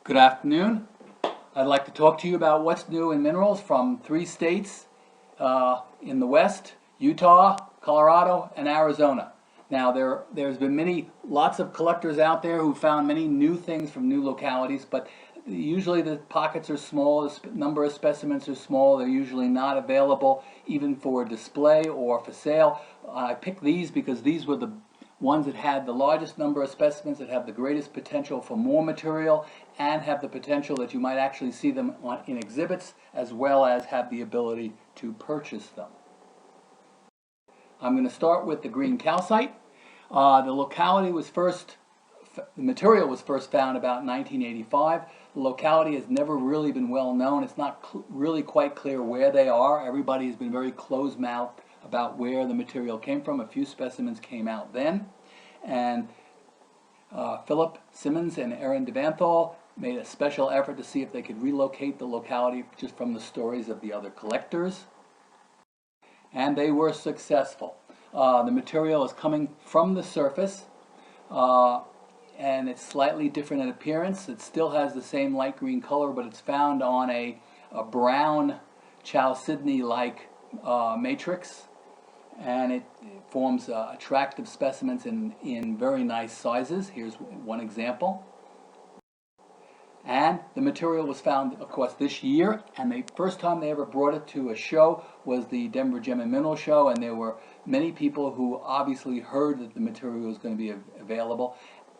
Good afternoon. I'd like to talk to you about what's new in minerals from 3 states in the West: Utah, Colorado, and Arizona. Now there's been lots of collectors out there who found many new things from new localities, but usually the pockets are small, the number of specimens are small, they're usually not available even for display or for sale. I picked these because these were the ones that had the largest number of specimens, that have the greatest potential for more material, and have the potential that you might actually see them in exhibits, as well as have the ability to purchase them. I'm going to start with the green calcite. The material was first found about 1985. The locality has never really been well known. It's not really quite clear where they are. Everybody has been very closed-mouthed about where the material came from. A few specimens came out then, and Philip Simmons and Aaron Devanthal made a special effort to see if they could relocate the locality just from the stories of the other collectors, and they were successful. The material is coming from the surface, and it's slightly different in appearance. It still has the same light green color, but it's found on a brown chalcedony-like matrix, and it forms attractive specimens in very nice sizes. Here's one example. And the material was found, of course, this year, and the first time they ever brought it to a show was the Denver Gem and Mineral Show, and there were many people who obviously heard that the material was going to be available,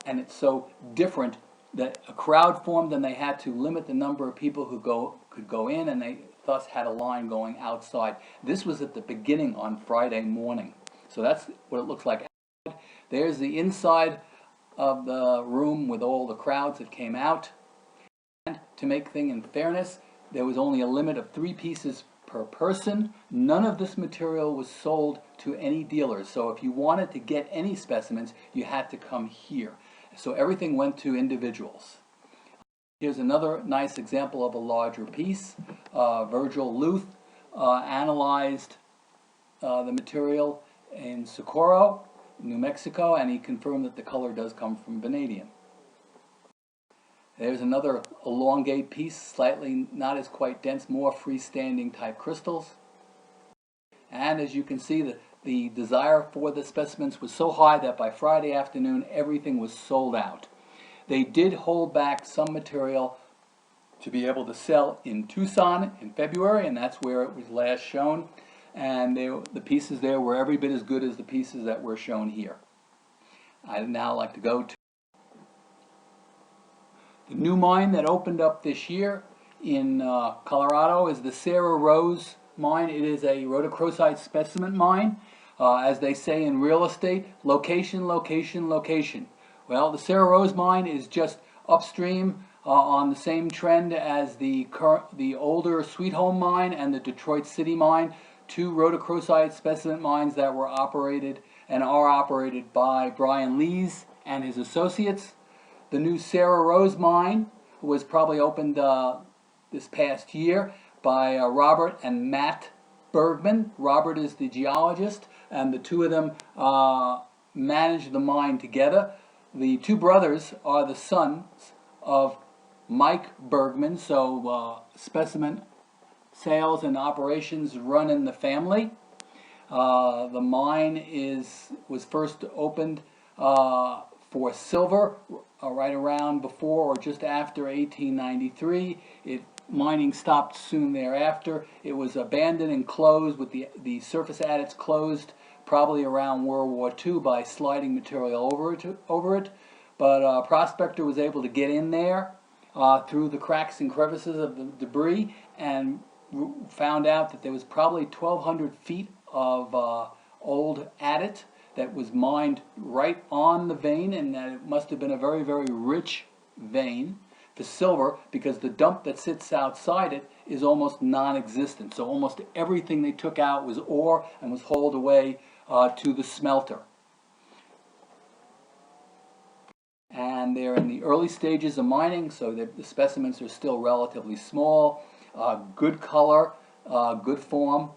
and it's so different that a crowd formed, and they had to limit the number of people who could go in, and they thus had a line going outside. This was at the beginning on Friday morning. So that's what it looks like. There's the inside of the room with all the crowds that came out. And to make things in fairness, there was only a limit of 3 pieces per person. None of this material was sold to any dealers. So if you wanted to get any specimens, you had to come here. So everything went to individuals. Here's another nice example of a larger piece. Virgil Luth analyzed the material in Socorro, New Mexico, and he confirmed that the color does come from vanadium. There's another elongate piece, slightly not as quite dense, more freestanding type crystals. And as you can see, the desire for the specimens was so high that by Friday afternoon everything was sold out. They did hold back some material to be able to sell in Tucson in February, and that's where it was last shown. And the pieces there were every bit as good as the pieces that were shown here. I'd now like to go to the new mine that opened up this year in Colorado is the Sara Rose mine. It is a rhodochrosite specimen mine. As they say in real estate, location, location, location. Well, the Sara Rose mine is just upstream on the same trend as the older Sweet Home mine and the Detroit City mine, 2 rhodochrosite specimen mines that were operated and are operated by Brian Lees and his associates. The new Sara Rose mine was probably opened this past year by Robert and Matt Bergman. Robert is the geologist, and the two of them manage the mine together. The 2 brothers are the sons of Mike Bergman, so specimen sales and operations run in the family. The mine was first opened for silver right around before or just after 1893. Mining stopped soon thereafter. It was abandoned and closed with the surface adits closed probably around World War II by sliding material over it. But a prospector was able to get in there through the cracks and crevices of the debris and found out that there was probably 1,200 feet of old adit that was mined right on the vein, and that it must have been a very, very rich vein for silver, because the dump that sits outside it is almost non-existent. So almost everything they took out was ore and was hauled away to the smelter. And they're in the early stages of mining, so the specimens are still relatively small, good color, good form.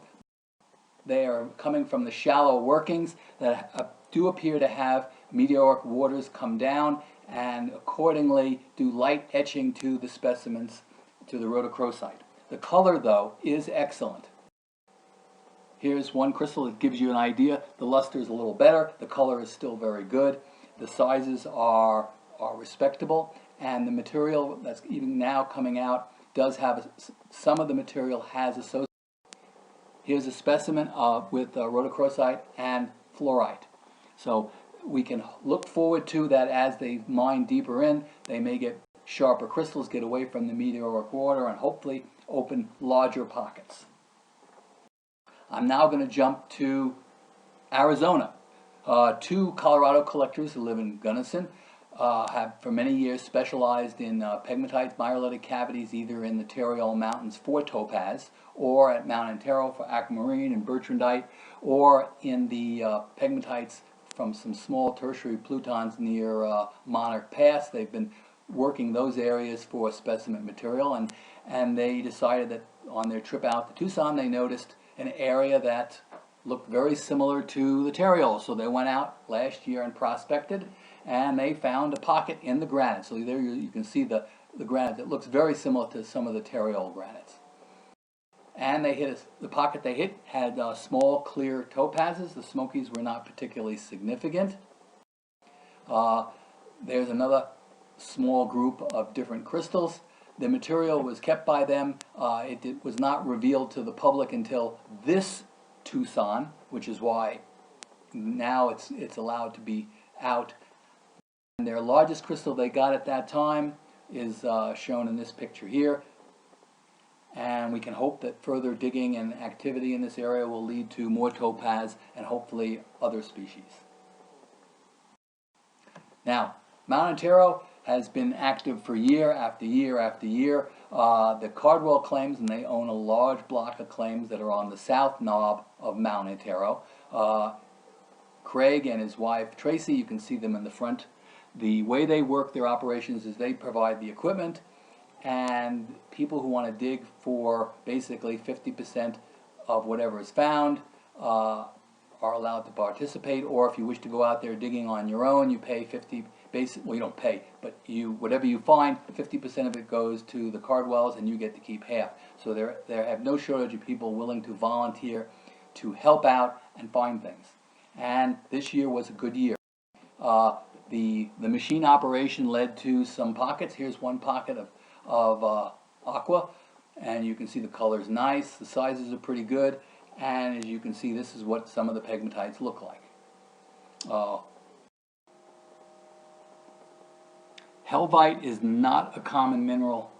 They are coming from the shallow workings that do appear to have meteoric waters come down and accordingly do light etching to the specimens, to the rhodochrosite. The color, though, is excellent. Here's one crystal that gives you an idea. The luster is a little better. The color is still very good. The sizes are respectable, and the material that's even now coming out does have some of the material has associated. Here's a specimen with rhodochrosite and fluorite. So we can look forward to that as they mine deeper in. They may get sharper crystals, get away from the meteoric water, and hopefully open larger pockets. I'm now going to jump to Arizona. Two Colorado collectors who live in Gunnison have for many years specialized in pegmatites, myrolitic cavities, either in the Antero Mountains for Topaz, or at Mount Antero for aquamarine and bertrandite, or in the pegmatites from some small tertiary plutons near Monarch Pass. They've been working those areas for specimen material, and they decided that on their trip out to Tucson they noticed an area that looked very similar to the Antero. So they went out last year and prospected, and they found a pocket in the granite. So there you can see the granite that looks very similar to some of the Antero granites. And they hit the pocket they hit had small clear topazes. The smokies were not particularly significant. There's another small group of different crystals. The material was kept by them. It was not revealed to the public until this Tucson, which is why now it's allowed to be out. And their largest crystal they got at that time is shown in this picture here. And we can hope that further digging and activity in this area will lead to more topaz and hopefully other species. Now, Mount Antero has been active for year after year after year. The Cardwell claims, and they own a large block of claims that are on the south knob of Mount Antero. Craig and his wife Tracy, you can see them in the front. The way they work their operations is they provide the equipment, and people who want to dig for basically 50% of whatever is found are allowed to participate. Or if you wish to go out there digging on your own, you pay 50. Well, you don't pay, but whatever you find, 50% of it goes to the Cardwells, and you get to keep half. So there have no shortage of people willing to volunteer to help out and find things. And this year was a good year. The machine operation led to some pockets. Here's one pocket of aqua, and you can see the color's nice. The sizes are pretty good, and as you can see, this is what some of the pegmatites look like. Helvite is not a common mineral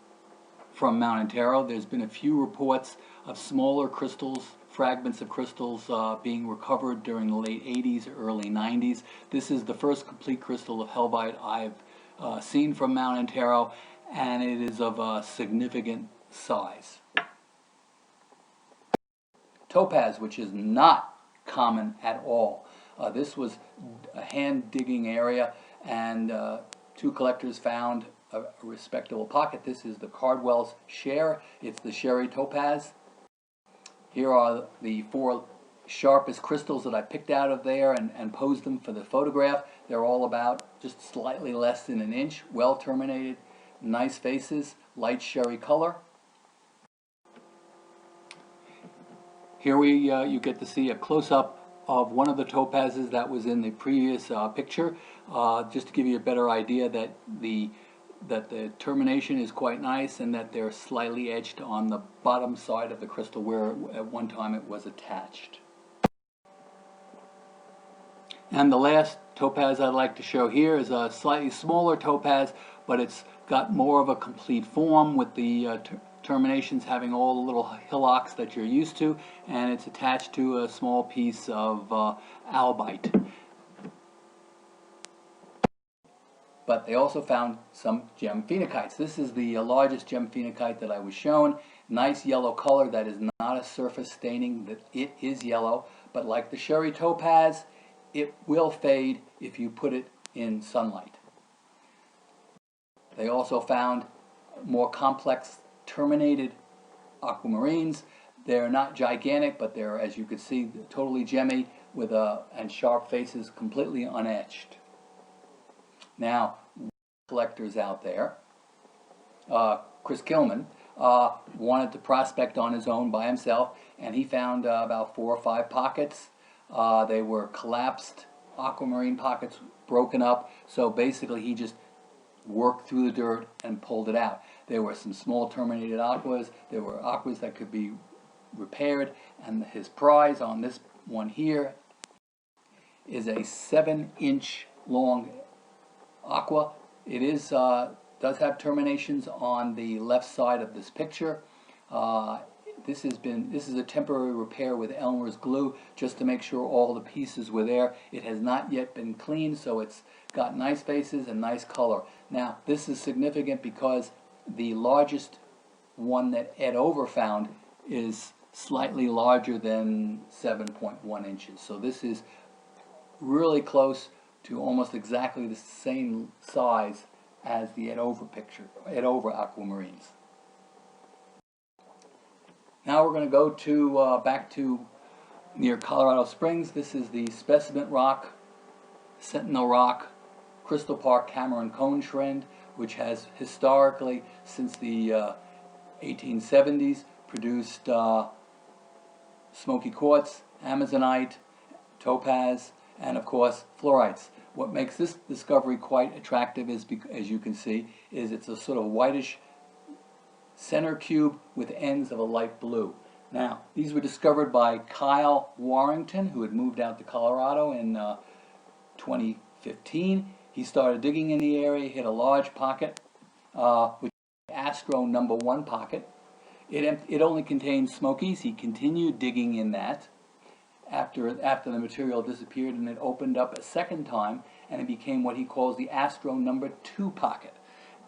from Mount Antero. There's been a few reports of smaller crystals, fragments of crystals being recovered during the late 80s, early 90s. This is the first complete crystal of helvite I've seen from Mount Antero, and it is of a significant size. Topaz, which is not common at all. This was a hand-digging area, and two collectors found a respectable pocket. This is the Cardwell's share. It's the Sherry Topaz. Here are the four sharpest crystals that I picked out of there and posed them for the photograph. They're all about just slightly less than an inch, well terminated, nice faces, light sherry color. Here you get to see a close-up of one of the topazes that was in the previous picture, just to give you a better idea that the termination is quite nice and that they're slightly edged on the bottom side of the crystal where at one time it was attached. And the last topaz I'd like to show here is a slightly smaller topaz, but it's got more of a complete form with the terminations having all the little hillocks that you're used to, and it's attached to a small piece of albite. But they also found some gem phenokites. This is the largest gem phenokite that I was shown. Nice yellow color. That is not a surface staining, that it is yellow, but like the Sherry Topaz, it will fade if you put it in sunlight. They also found more complex terminated aquamarines. They're not gigantic, but they're, as you can see, totally gemmy with and sharp faces, completely unetched. Now, collectors out there, Chris Kilman, wanted to prospect on his own by himself, and he found about 4 or 5 pockets. They were collapsed aquamarine pockets, broken up, so basically he just worked through the dirt and pulled it out. There were some small terminated aquas, there were aquas that could be repaired, and his prize on this one here is a 7-inch long aqua. It is does have terminations on the left side of this picture. This is a temporary repair with Elmer's glue just to make sure all the pieces were there. It has not yet been cleaned, so it's got nice faces and nice color. Now, this is significant because the largest one that Ed Over found is slightly larger than 7.1 inches. So this is really close to almost exactly the same size as the Ed Over picture, Ed Over aquamarines. Now we're going to go to back to near Colorado Springs. This is the Specimen Rock, Sentinel Rock, Crystal Park Cameron Cone Trend, which has historically, since the 1870s, produced smoky quartz, amazonite, topaz, and of course fluorites. What makes this discovery quite attractive is, as you can see, is it's a sort of whitish center cube with ends of a light blue. Now, these were discovered by Kyle Warrington, who had moved out to Colorado in 2015. He started digging in the area, hit a large pocket, which is Astro number 1 pocket. It only contained smokies. He continued digging in that after the material disappeared, and it opened up a second time, and it became what he calls the Astro number 2 pocket,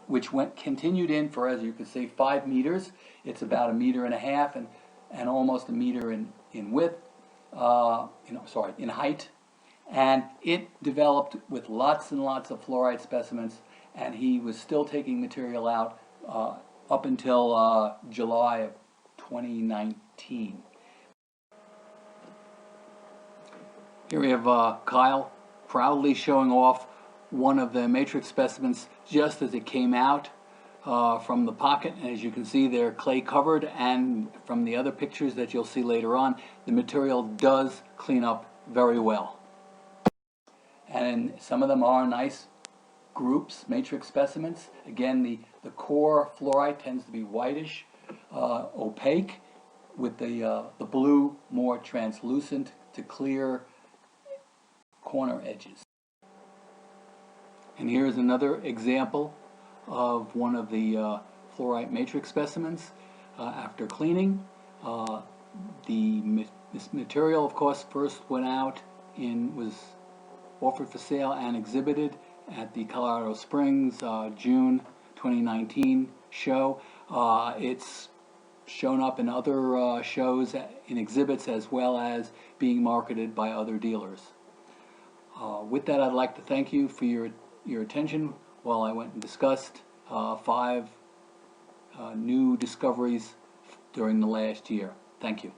which continued in for, as you can see, 5 meters. It's about 1.5 meters and almost 1 meter in width, in height. And it developed with lots and lots of fluorite specimens, and he was still taking material out up until July of 2019. Here we have Kyle proudly showing off one of the matrix specimens just as it came out from the pocket. And as you can see, they're clay covered, and from the other pictures that you'll see later on, the material does clean up very well. And some of them are nice groups, matrix specimens. Again, the core fluorite tends to be whitish, opaque, with the blue more translucent to clear corner edges. And here's another example of one of the fluorite matrix specimens after cleaning. This material, of course, first went out was offered for sale and exhibited at the Colorado Springs June 2019 show. It's shown up in other shows, in exhibits, as well as being marketed by other dealers. With that, I'd like to thank you for your attention while I went and discussed 5 new discoveries during the last year. Thank you.